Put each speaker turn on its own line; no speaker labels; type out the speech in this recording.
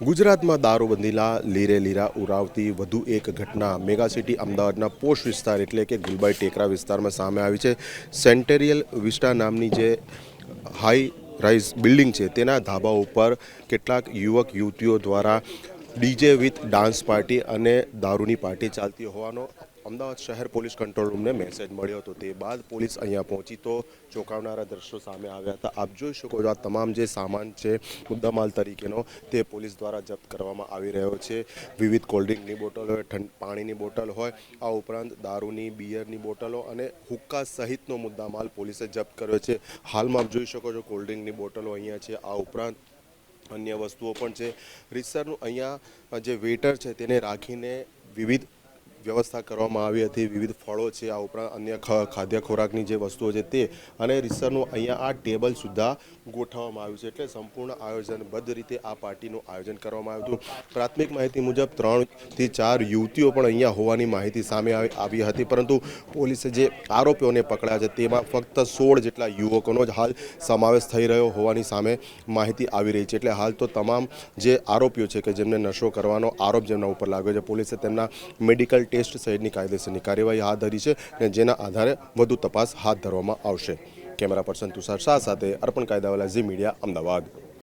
ગુજરાતમાં દારૂબંધીના લીરે લીરા ઉરાવતી વધુ એક ઘટના મેગા સિટી અમદાવાદના પોશ વિસ્તાર એટલે કે ગુલબાઈ ટેકરા વિસ્તારમાં સામે આવી છે। સેન્ટેરિયલ વિસ્ટા નામની જે હાઈ રાઇઝ બિલ્ડિંગ છે તેના ધાબા ઉપર કેટલાક યુવક યુવતીઓ દ્વારા ડીજે વિથ ડાન્સ પાર્ટી અને દારૂની પાર્ટી ચાલતી હોવાનો અમદાવાદ શહેર પોલીસ કંટ્રોલ રૂમને મેસેજ મળ્યો હતો। તે બાદ પોલીસ અહીંયા પહોંચી તો ચોંકાવનારા દ્રશ્યો સામે આવ્યા હતા। આપ જોઈ શકો છો આ તમામ જે સામાન છે મુદ્દામાલ તરીકેનો તે પોલીસ દ્વારા જપ્ત કરવામાં આવી રહ્યો છે। વિવિધ કોલ્ડ્રિંકની બોટલ હોય, પાણીની બોટલ હોય, આ ઉપરાંત દારૂની બિયરની બોટલો અને હુક્કા સહિતનો મુદ્દામાલ પોલીસે જપ્ત કર્યો છે। હાલમાં આપ જોઈ શકો છો કોલ્ડ્રિંકની બોટલો અહીંયા છે। આ ઉપરાંત અન્ય વસ્તુઓ પણ છે। રીતસરનું અહીંયા જે વેટર છે તેને રાખીને વિવિધ વ્યવસ્થા કરવામાં આવી હતી। વિવિધ ફળો છે, આ ઉપરાંત અન્ય ખાદ્ય ખોરાકની જે વસ્તુઓ છે તે અને રીતસરનું અહીંયા આ ટેબલ સુદ્ધા ગોઠવવામાં આવ્યું છે। એટલે સંપૂર્ણ આયોજનબદ્ધ રીતે આ પાર્ટીનું આયોજન કરવામાં આવ્યું હતું। પ્રાથમિક માહિતી મુજબ 3 થી 4 યુવતીઓ પણ અહીંયા હોવાની માહિતી સામે આવી હતી, પરંતુ પોલીસે જે આરોપીઓને પકડ્યા છે તેમાં ફક્ત 16 જેટલા યુવકોનો જ હાલ સમાવેશ થઈ રહ્યો હોવાની સામે માહિતી આવી રહી છે। એટલે હાલ તો તમામ જે આરોપીઓ છે કે જેમને નશો કરવાનો આરોપ જેમના ઉપર લાગ્યો છે, પોલીસે તેમના મેડિકલ ટેસ્ટ સહિતની કાયદેસરની કાર્યવાહી હાથ ધરી છે અને જેના આધારે વધુ તપાસ હાથ ધરવામાં આવશે। કેમેરા પર્સન તુષાર શાહ સાથે અર્પણ કાયદાવાલા ઝી મીડિયા, અમદાવાદ।